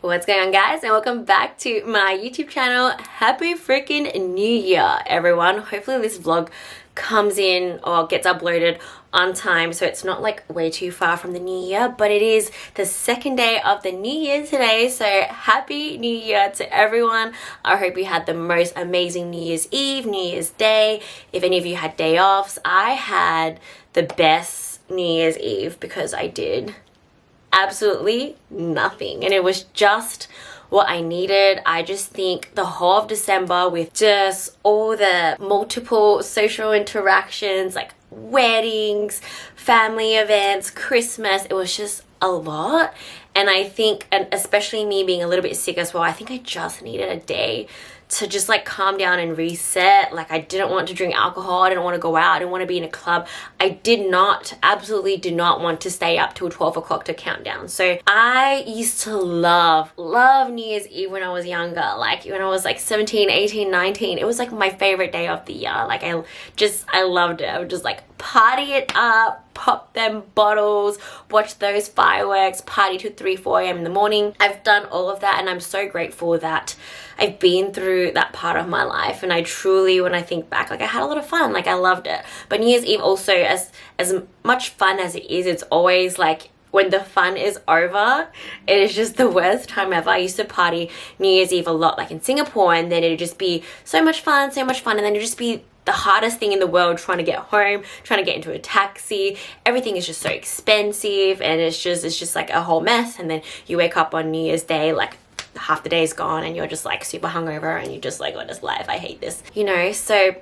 What's going on, guys, and welcome back to my YouTube channel. Happy freaking New Year, everyone. Hopefully this vlog comes in or gets uploaded on time, so it's not like way too far from the new year, but it is the second day of the new year today, so happy new year to everyone. I hope you had the most amazing New Year's Eve, New Year's Day. If any of you had day offs, I had the best New Year's Eve because I did absolutely nothing, and it was just what I needed. I just think the whole of December, with just all the multiple social interactions like weddings, family events, Christmas, it was just a lot. And I think, and especially me being a little bit sick as well, I think I just needed a day to just like calm down and reset. Like, I didn't want to drink alcohol, I didn't want to go out, I didn't want to be in a club. I absolutely did not want to stay up till 12 o'clock to count down. So I used to love New Year's Eve when I was younger. Like when I was like 17, 18, 19, it was like my favorite day of the year. Like I loved it. I would just like party it up, pop them bottles, watch those fireworks, party till 3, 4 a.m. in the morning. I've done all of that, and I'm so grateful that I've been through that part of my life. And I truly, when I think back, like I had a lot of fun, like I loved it. But New Year's Eve also, as much fun as it is, it's always like when the fun is over, it is just the worst time ever. I used to party New Year's Eve a lot, like in Singapore, and then it'd just be so much fun, and then it'd just be the hardest thing in the world trying to get home, trying to get into a taxi. Everything is just so expensive, and it's just like a whole mess. And then you wake up on New Year's Day, like half the day is gone, and you're just like super hungover, and you're just like, what is life? I hate this, you know? So,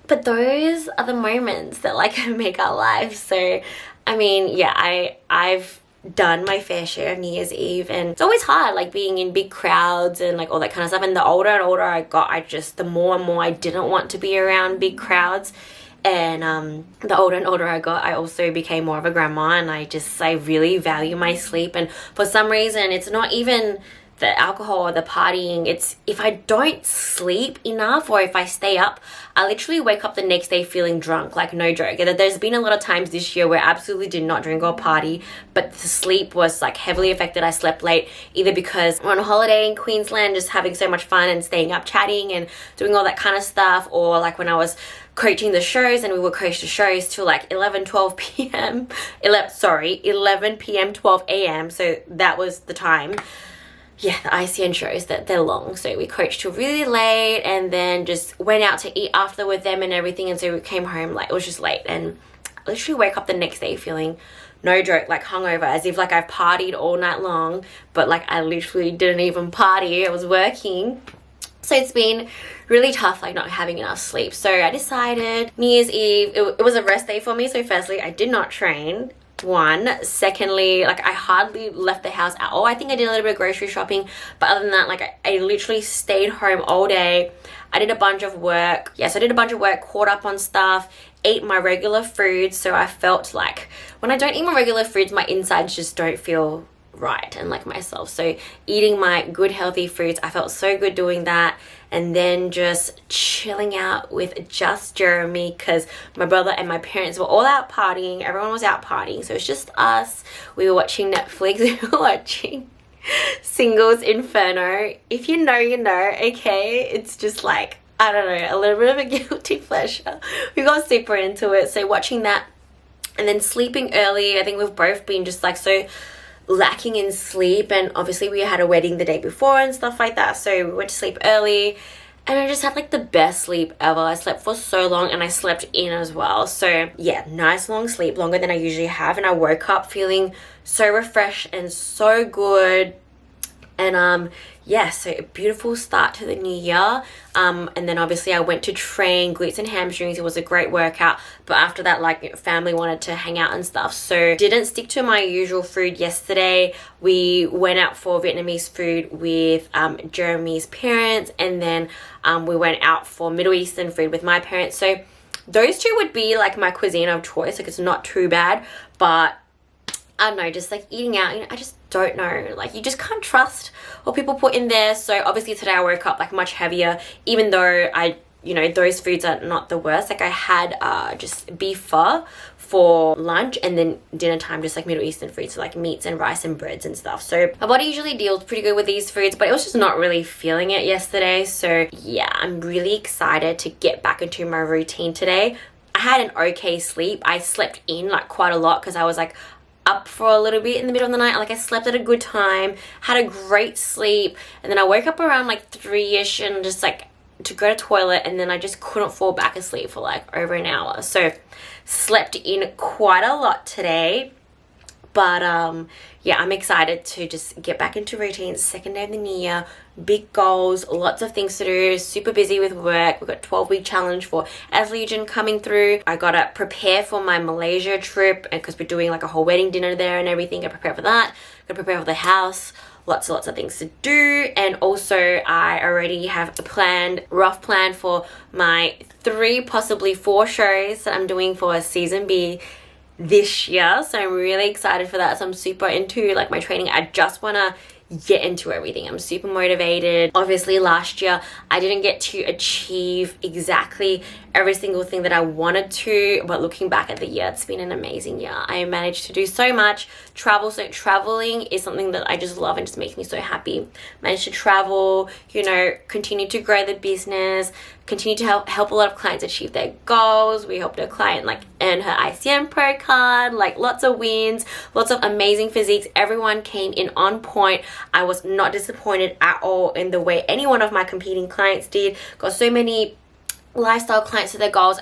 but those are the moments that like make our lives. So, I mean, yeah, I've done my fair share of New Year's Eve, and it's always hard, like being in big crowds and like all that kind of stuff. And the older and older I got, the more and more I didn't want to be around big crowds. And the older and older I got, I also became more of a grandma, and I really value my sleep. And for some reason, it's not even the alcohol or the partying, it's if I don't sleep enough, or if I stay up, I literally wake up the next day feeling drunk, like no joke. There's been a lot of times this year where I absolutely did not drink or party, but the sleep was like heavily affected. I slept late, either because we're on a holiday in Queensland just having so much fun and staying up chatting and doing all that kind of stuff, or like when I was coaching the shows, and we would coach the shows till like 11 p.m, 12 a.m, so that was the time. Yeah, the ICN shows that they're long, so we coached till really late, and then just went out to eat after with them and everything. And so we came home, like it was just late, and I literally wake up the next day feeling, no joke, like hungover, as if like I've partied all night long, but like I literally didn't even party, I was working. So it's been really tough, like not having enough sleep. So I decided New Year's Eve, it was a rest day for me. So firstly, I did not train. One, secondly, like I hardly left the house at all. I think I did a little bit of grocery shopping, but other than that, like I literally stayed home all day. I did a bunch of work. Yes, I did a bunch of work, caught up on stuff, ate my regular foods. So I felt like when I don't eat my regular foods, my insides just don't feel right and like myself. So eating my good healthy foods, I felt so good doing that. And then just chilling out with just Jeremy, because my brother and my parents were all out partying. Everyone was out partying, so it's just us. We were watching Netflix. We were watching Singles Inferno. If you know, you know, okay? It's just like, I don't know, a little bit of a guilty pleasure. We got super into it. So watching that, and then sleeping early. I think we've both been just like so lacking in sleep, and obviously we had a wedding the day before and stuff like that, so we went to sleep early, and I just had like the best sleep ever. I slept for so long, and I slept in as well. So yeah, nice long sleep, longer than I usually have, and I woke up feeling so refreshed and so good. And yeah, so a beautiful start to the new year. And then obviously I went to train glutes and hamstrings. It was a great workout, but after that, like family wanted to hang out and stuff, so didn't stick to my usual food yesterday. We went out for Vietnamese food with Jeremy's parents, and then we went out for Middle Eastern food with my parents. So those two would be like my cuisine of choice. Like it's not too bad, but I don't know, just like eating out, you know, I just don't know, like you just can't trust what people put in there. So obviously today I woke up like much heavier, even though you know, those foods are not the worst. Like I had just beef pho for lunch, and then dinner time just like Middle Eastern foods, so like meats and rice and breads and stuff. So my body usually deals pretty good with these foods, but it was just not really feeling it yesterday. So yeah, I'm really excited to get back into my routine today. I had an okay sleep. I slept in like quite a lot because I was like up for a little bit in the middle of the night. Like I slept at a good time, had a great sleep, and then I woke up around like 3ish and just like to go to toilet, and then I just couldn't fall back asleep for like over an hour. So slept in quite a lot today. But yeah, I'm excited to just get back into routine. Second day of the new year, big goals, lots of things to do, super busy with work. We've got 12-week challenge for Aslegion coming through. I gotta prepare for my Malaysia trip because we're doing like a whole wedding dinner there and everything. I prepare for that, gotta prepare for the house. Lots and lots of things to do. And also I already have a rough plan for my 3, possibly 4 shows that I'm doing for season B this year. So I'm really excited for that. So I'm super into like my training. I just want to get into everything. I'm super motivated. Obviously last year I didn't get to achieve exactly every single thing that I wanted to, but looking back at the year, it's been an amazing year. I managed to do so much. Traveling is something that I just love and just makes me so happy. Managed to travel, you know, continue to grow the business, continue to help a lot of clients achieve their goals. We helped a client like earn her ICM Pro card, like lots of wins, lots of amazing physiques. Everyone came in on point. I was not disappointed at all in the way any one of my competing clients did. Got so many lifestyle clients to their goals.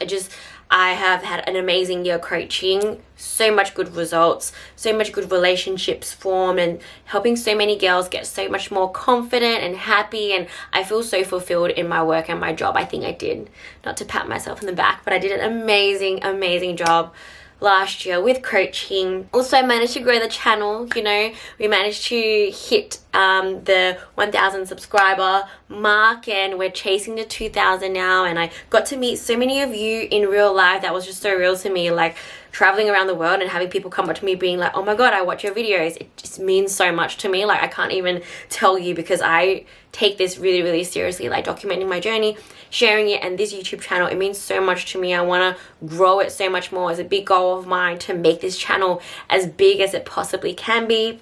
I have had an amazing year coaching, so much good results, so much good relationships formed, and helping so many girls get so much more confident and happy. And I feel so fulfilled in my work and my job. I think I did, not to pat myself in the back, but I did an amazing job last year with coaching. Also managed to grow the channel. You know, we managed to hit the 1,000 subscriber mark, and we're chasing the 2,000 now. And I got to meet so many of you in real life. That was just so real to me, like traveling around the world and having people come up to me being like, oh my god, I watch your videos. It just means so much to me. Like I can't even tell you, because I take this really seriously, like documenting my journey, sharing it, and this YouTube channel, it means so much to me. I want to grow it so much more. It's a big goal of mine to make this channel as big as it possibly can be.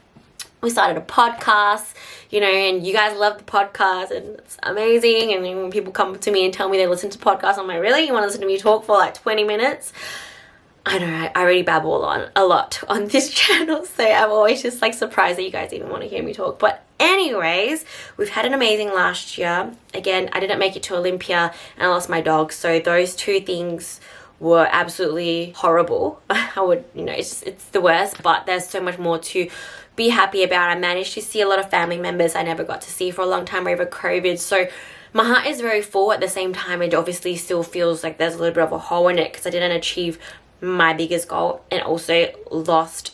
We started a podcast, you know, and you guys love the podcast, and it's amazing. And then when people come to me and tell me they listen to podcasts, I'm like, really? You want to listen to me talk for like 20 minutes? I know, I already babble on a lot on this channel, so I'm always just like surprised that you guys even want to hear me talk. But anyways, we've had an amazing last year. Again, I didn't make it to Olympia and I lost my dog, so those 2 things were absolutely horrible. I would, you know, it's the worst, but there's so much more to be happy about. I managed to see a lot of family members I never got to see for a long time over COVID, so my heart is very full. At the same time, it obviously still feels like there's a little bit of a hole in it because I didn't achieve my biggest goal, and also lost,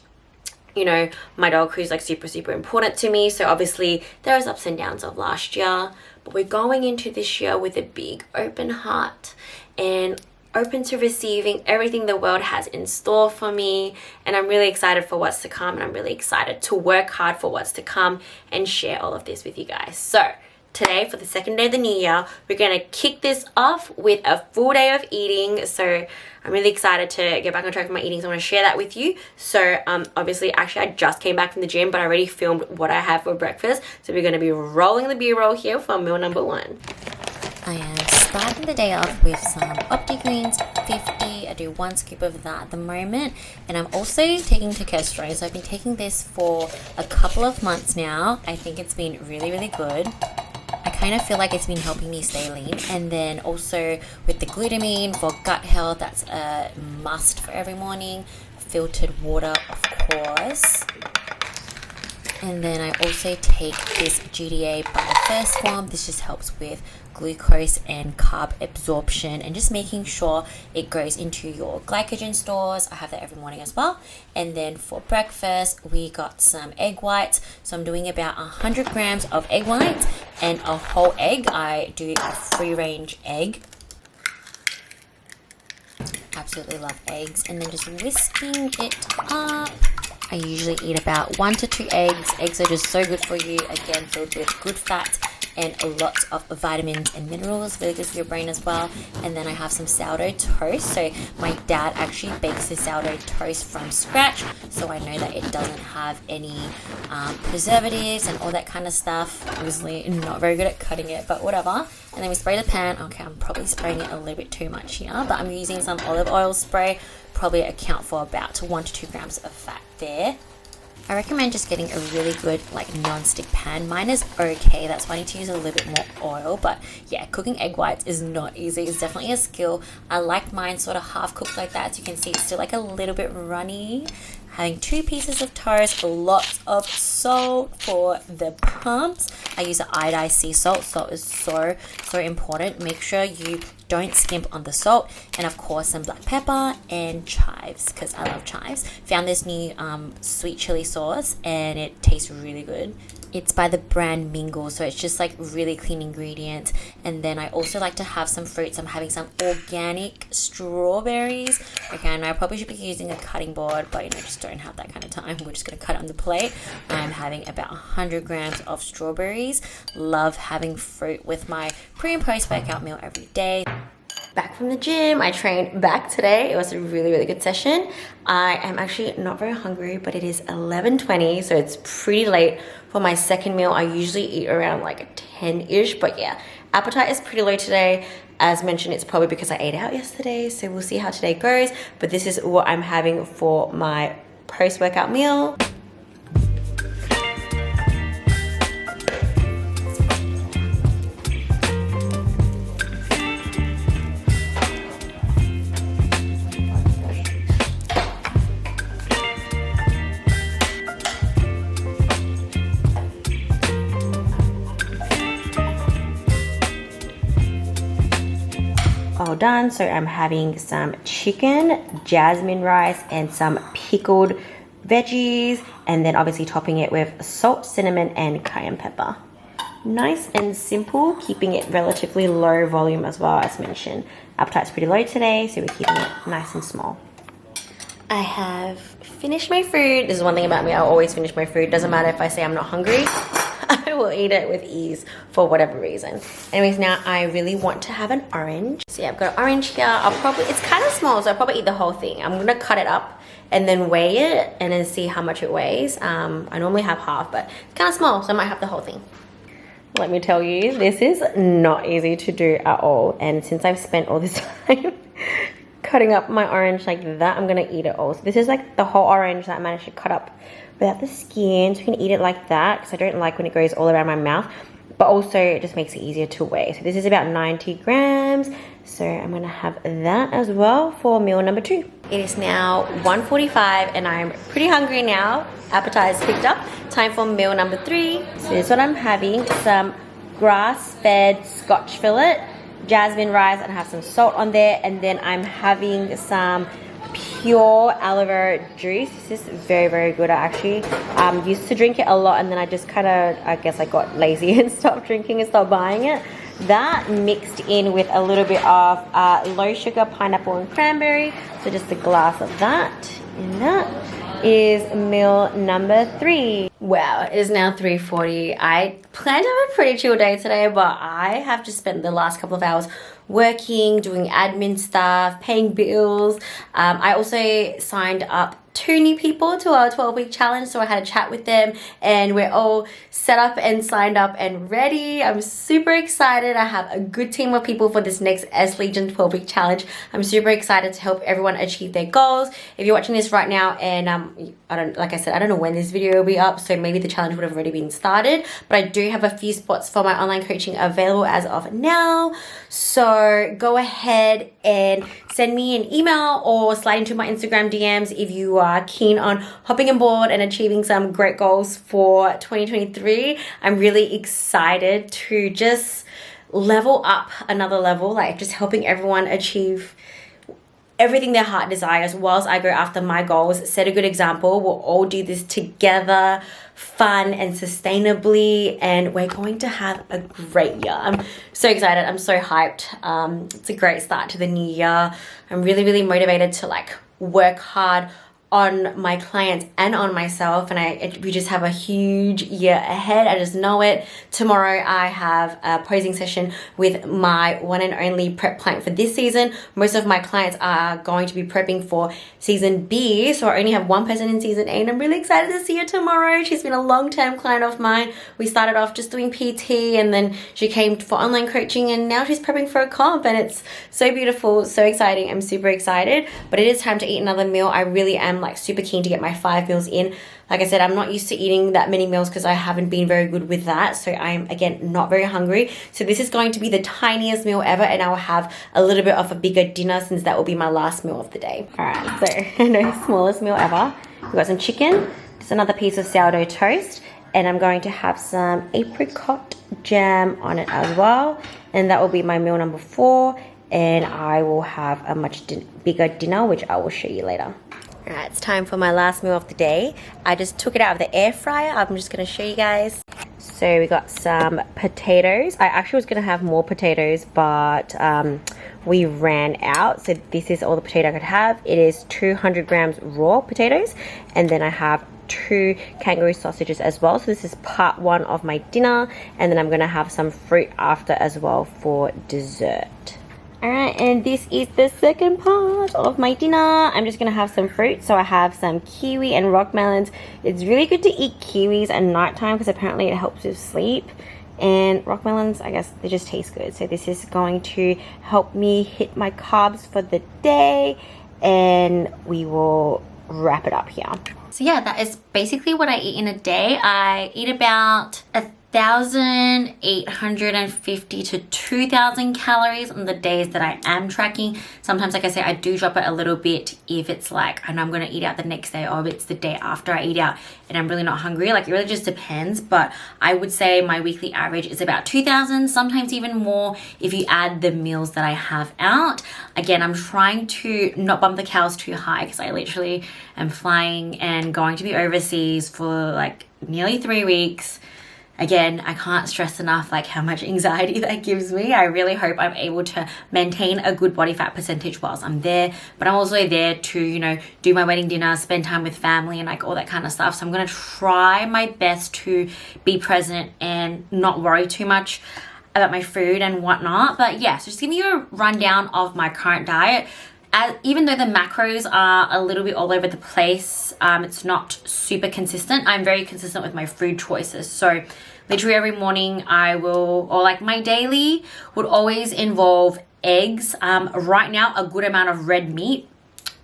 you know, my dog, who's like super important to me. So obviously there was ups and downs of last year, but we're going into this year with a big open heart and open to receiving everything the world has in store for me. And I'm really excited for what's to come, and I'm really excited to work hard for what's to come and share all of this with you guys. So today, for the second day of the new year, we're going to kick this off with a full day of eating. So I'm really excited to get back on track with my eating, so I want to share that with you. So obviously, actually, I just came back from the gym, but I already filmed what I have for breakfast. So we're going to be rolling the B-roll here for meal number 1. I am starting the day off with some Opti-Greens 50. I do 1 scoop of that at the moment. And I'm also taking testosterone. So I've been taking this for a couple of months now. I think it's been really good. I kind of feel like it's been helping me stay lean. And then also with the glutamine for gut health, that's a must for every morning. Filtered water, of course. And then I also take this GDA by first form. This just helps with glucose and carb absorption and just making sure it goes into your glycogen stores. I have that every morning as well. And then for breakfast, we got some egg whites. So I'm doing about 100 grams of egg whites and a whole egg. I do a free range egg. Absolutely love eggs. And then just whisking it up. I usually eat about 1 to 2 eggs. Eggs are just so good for you. Again, filled with good fat and lots of vitamins and minerals, really good for your brain as well. And then I have some sourdough toast. So my dad actually bakes the sourdough toast from scratch, so I know that it doesn't have any preservatives and all that kind of stuff. Obviously not very good at cutting it, but whatever. And then we spray the pan. Okay, I'm probably spraying it a little bit too much here, but I'm using some olive oil spray, probably account for about 1 to 2 grams of fat there. I recommend just getting a really good like non-stick pan. Mine is okay, that's why I need to use a little bit more oil. But yeah, cooking egg whites is not easy. It's definitely a skill. I like mine sort of half cooked like that. As you can see, it's still like a little bit runny. Having 2 pieces of toast, lots of salt for the pumps. I use the iodized sea salt. Salt is so important. Make sure you don't skimp on the salt. And of course some black pepper and chives, because I love chives. Found this new sweet chili sauce and it tastes really good. It's by the brand Mingle, so it's just like really clean ingredients. And then I also like to have some fruits. I'm having some organic strawberries. Okay, I know I probably should be using a cutting board, but just don't have that kind of time. We're just gonna cut it on the plate. I'm having about 100 grams of strawberries. Love having fruit with my pre and post workout meal every day. Back from the gym, I trained back today. It was a really good session. I am actually not very hungry, but it is 11:20, so it's pretty late for my second meal. I usually eat around like 10-ish, but yeah, appetite is pretty low today. As mentioned, it's probably because I ate out yesterday, so we'll see how today goes. But this is what I'm having for my post-workout meal. All done. So I'm having some chicken, jasmine rice, and some pickled veggies, and then obviously topping it with salt, cinnamon, and cayenne pepper. Nice and simple, keeping it relatively low volume as well. As mentioned, appetite's pretty low today, so we're keeping it nice and small. I have finished my food. This is one thing about me, I'll always finish my food. Doesn't matter if I say I'm not hungry, I will eat it with ease for whatever reason. Anyways, now I really want to have an orange. So yeah, I've got an orange here. It's kind of small, so I'll probably eat the whole thing. I'm gonna cut it up and then weigh it and then see how much it weighs. I normally have half, but it's kind of small, so I might have the whole thing. Let me tell you, this is not easy to do at all. And since I've spent all this time cutting up my orange like that, I'm gonna eat it all. So this is like the whole orange that I managed to cut up without the skin, so you can eat it like that, because I don't like when it goes all around my mouth, but also it just makes it easier to weigh. So this is about 90 grams, so I'm gonna have that as well for meal number 2. It is now 1:45 and I'm pretty hungry now. Appetite is picked up. Time for meal number 3. So this is what I'm having: some grass-fed Scotch fillet, jasmine rice, and I have some salt on there, and then I'm having some pure aloe vera juice. This is very good. I actually used to drink it a lot, and then I just kind of, I guess I got lazy and stopped drinking and stopped buying it. That mixed in with a little bit of low sugar pineapple and cranberry, so just a glass of that, and that is meal number 3. Wow, it is now 3:40. I planned to have a pretty chill day today, but I have just spent the last couple of hours working, doing admin stuff, paying bills. I also signed up 2 new people to our 12-week challenge, so I had a chat with them and we're all set up and signed up and ready. I'm super excited. I have a good team of people for this next S Legion 12-week challenge. I'm super excited to help everyone achieve their goals. If you're watching this right now and like I said, I don't know when this video will be up, so maybe the challenge would have already been started, but I do have a few spots for my online coaching available as of now. So go ahead and send me an email or slide into my Instagram DMs if you are keen on hopping on board and achieving some great goals for 2023. I'm really excited to just level up another level, like just helping everyone achieve everything their heart desires whilst I go after my goals. Set a good example. We'll all do this together, fun and sustainably, and we're going to have a great year. I'm so excited. I'm so hyped. It's a great start to the new year. I'm really motivated to like work hard on my clients and on myself, and we just have a huge year ahead. I just know it. Tomorrow I have a posing session with my one and only prep client for this season. Most of my clients are going to be prepping for season B, so I only have one person in season A, and I'm really excited to see her tomorrow. She's been a long-term client of mine. We started off just doing PT, and then she came for online coaching, and now she's prepping for a comp, and it's so beautiful, so exciting. I'm super excited, but it is time to eat another meal. I really am like super keen to get my 5 meals in. Like I said, I'm not used to eating that many meals because I haven't been very good with that. So I'm, again, not very hungry. So this is going to be the tiniest meal ever, and I will have a little bit of a bigger dinner since that will be my last meal of the day. All right, so no smallest meal ever. We've got some chicken, just another piece of sourdough toast, and I'm going to have some apricot jam on it as well. And that will be my meal number 4. And I will have a much bigger dinner, which I will show you later. Alright, it's time for my last meal of the day. I just took it out of the air fryer. I'm just going to show you guys. So we got some potatoes. I actually was going to have more potatoes, but we ran out. So this is all the potato I could have. It is 200 grams raw potatoes. And then I have 2 kangaroo sausages as well. So this is part 1 of my dinner. And then I'm going to have some fruit after as well for dessert. Alright, and this is the second part of my dinner. I'm just going to have some fruit. So I have some kiwi and rock melons. It's really good to eat kiwis at night time because apparently it helps with sleep. And rock melons, I guess they just taste good. So this is going to help me hit my carbs for the day. And we will wrap it up here. So yeah, that is basically what I eat in a day. I eat about 1,850 to 2,000 calories on the days that I am tracking. Sometimes, like I say, I do drop it a little bit if it's like I know I'm going to eat out the next day, or if it's the day after I eat out and I'm really not hungry. Like, it really just depends, but I would say my weekly average is about 2,000, sometimes even more if you add the meals that I have out. Again, I'm trying to not bump the calories too high because I literally am flying and going to be overseas for like nearly 3 weeks. Again, I can't stress enough like how much anxiety that gives me. I really hope I'm able to maintain a good body fat percentage whilst I'm there, but I'm also there to, you know, do my wedding dinner, spend time with family and like all that kind of stuff. So I'm going to try my best to be present and not worry too much about my food and whatnot. But yeah, so just giving you a rundown of my current diet. Even though the macros are a little bit all over the place, it's not super consistent. I'm very consistent with my food choices. So literally every morning I will, or like my daily would always involve eggs. Right now, a good amount of red meat.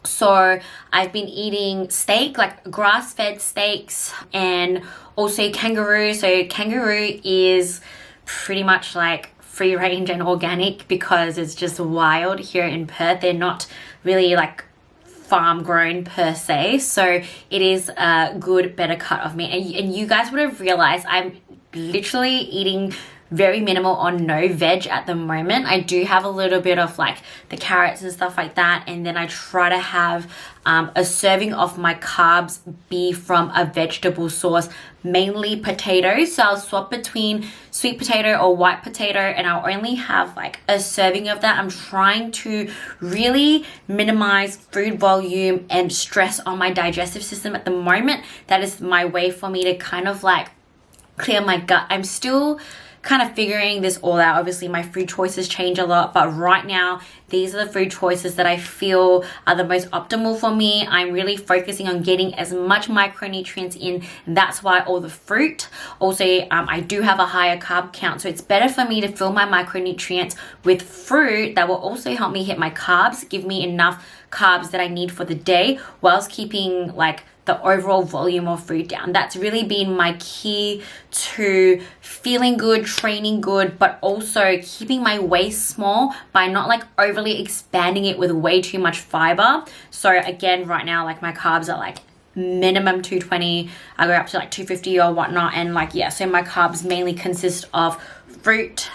So I've been eating steak, like grass-fed steaks, and also kangaroo. So kangaroo is pretty much like free range and organic because it's just wild here in Perth. They're not really like farm grown per se, so it is a good better cut of meat. And you guys would have realized I'm literally eating very minimal or no veg at the moment. I do have a little bit of like the carrots and stuff like that, and then I try to have a serving of my carbs be from a vegetable source, mainly potatoes. So I'll swap between sweet potato or white potato, and I'll only have like a serving of that. I'm trying to really minimize food volume and stress on my digestive system at the moment. That is my way for me to kind of like clear my gut. I'm still kind of figuring this all out. Obviously my food choices change a lot, but right now these are the food choices that I feel are the most optimal for me. I'm really focusing on getting as much micronutrients in. That's why all the fruit. Also, I do have a higher carb count, so it's better for me to fill my micronutrients with fruit that will also help me hit my carbs, give me enough carbs that I need for the day, whilst keeping like the overall volume of food down. That's really been my key to feeling good, training good, but also keeping my waist small by not like overly expanding it with way too much fiber. So again, right now, like my carbs are like minimum 220. I go up to like 250 or whatnot. And like, yeah, so my carbs mainly consist of fruit,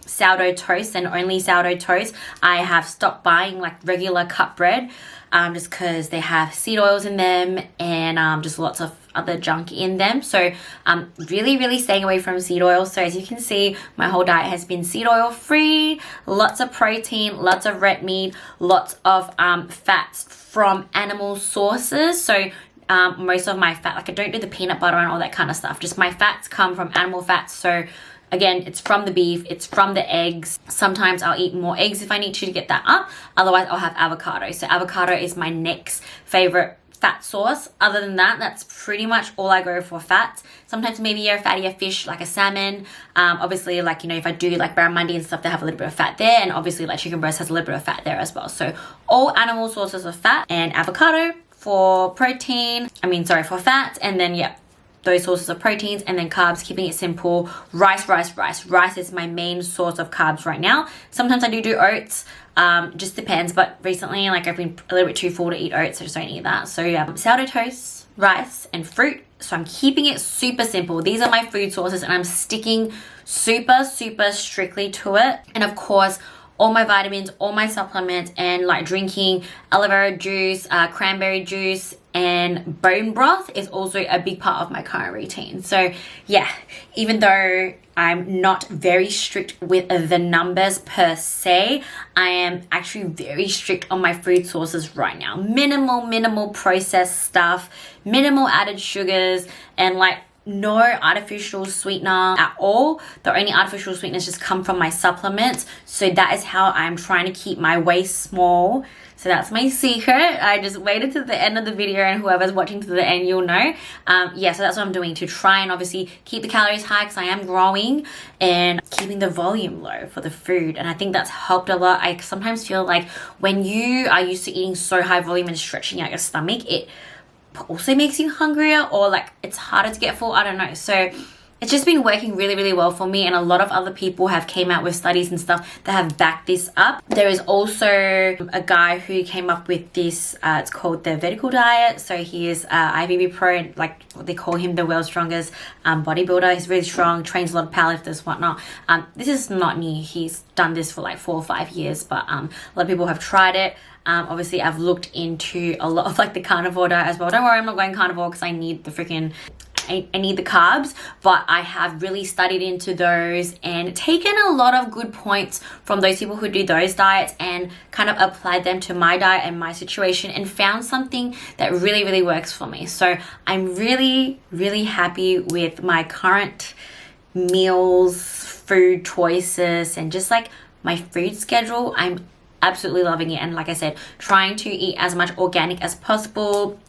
sourdough toast, and only sourdough toast. I have stopped buying like regular cut bread just because they have seed oils in them and just lots of other junk in them. So really staying away from seed oil. So as you can see, my whole diet has been seed oil free, lots of protein, lots of red meat, lots of fats from animal sources. So most of my fat, like I don't do the peanut butter and all that kind of stuff, just my fats come from animal fats. So again, it's from the beef, it's from the eggs. Sometimes I'll eat more eggs if I need to get that up. Otherwise, I'll have avocado. So avocado is my next favorite fat source. Other than that, that's pretty much all I go for fats. Sometimes maybe a fattier fish like a salmon. Obviously, like, you know, if I do like barramundi and stuff, they have a little bit of fat there. And obviously like chicken breast has a little bit of fat there as well. So all animal sources of fat, and avocado for protein. For fat. And then, yeah, those sources of proteins, and then carbs, keeping it simple. Rice is my main source of carbs right now. Sometimes I do oats, just depends, but recently like I've been a little bit too full to eat oats, so I just don't eat that. So yeah, sourdough toast, rice, and fruit. So I'm keeping it super simple. These are my food sources and I'm sticking super strictly to it. And of course, all my vitamins, all my supplements, and like drinking aloe vera juice, cranberry juice, and bone broth is also a big part of my current routine. So yeah, even though I'm not very strict with the numbers per se, I am actually very strict on my food sources right now. Minimal processed stuff, minimal added sugars, and like no artificial sweetener at all. The only artificial sweeteners just come from my supplements. So that is how I'm trying to keep my waist small. So that's my secret. I just waited to the end of the video, and whoever's watching to the end, you'll know. Yeah, so that's what I'm doing to try and obviously keep the calories high because I am growing, and keeping the volume low for the food. And I think that's helped a lot. I sometimes feel like when you are used to eating so high volume and stretching out your stomach, it also makes you hungrier, or like it's harder to get full. I don't know. So it's just been working really well for me, and a lot of other people have came out with studies and stuff that have backed this up. There is also a guy who came up with this, it's called the vertical diet. So he is Ifbb pro, and like they call him the world's strongest bodybuilder. He's really strong, trains a lot of powerlifters, whatnot. This is not new. He's done this for like 4 or 5 years, but a lot of people have tried it. Obviously I've looked into a lot of like the carnivore diet as well. Don't worry, I'm not going carnivore because I need the freaking I need the carbs, but I have really studied into those and taken a lot of good points from those people who do those diets and kind of applied them to my diet and my situation, and found something that really works for me. So I'm really happy with my current meals, food choices, and just like my food schedule. I'm absolutely loving it. And like I said, trying to eat as much organic as possible,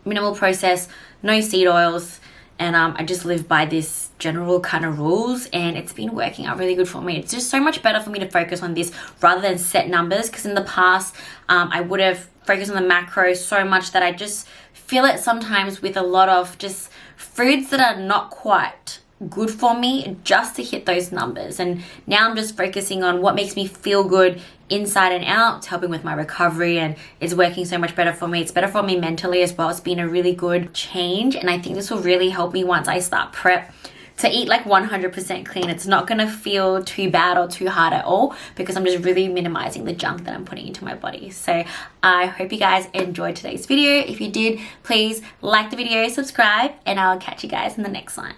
minimal process, no seed oils, and I just live by this general kind of rules, and it's been working out really good for me. It's just so much better for me to focus on this rather than set numbers, because in the past I would have focused on the macros so much that I just feel it sometimes with a lot of just foods that are not quite good for me just to hit those numbers. And now I'm just focusing on what makes me feel good inside and out. It's helping with my recovery, and it's working so much better for me. It's better for me mentally as well. It's been a really good change, and I think this will really help me once I start prep to eat like 100% clean. It's not gonna feel too bad or too hard at all, because I'm just really minimizing the junk that I'm putting into my body. So I hope you guys enjoyed today's video. If you did, please like the video, subscribe, and I'll catch you guys in the next one.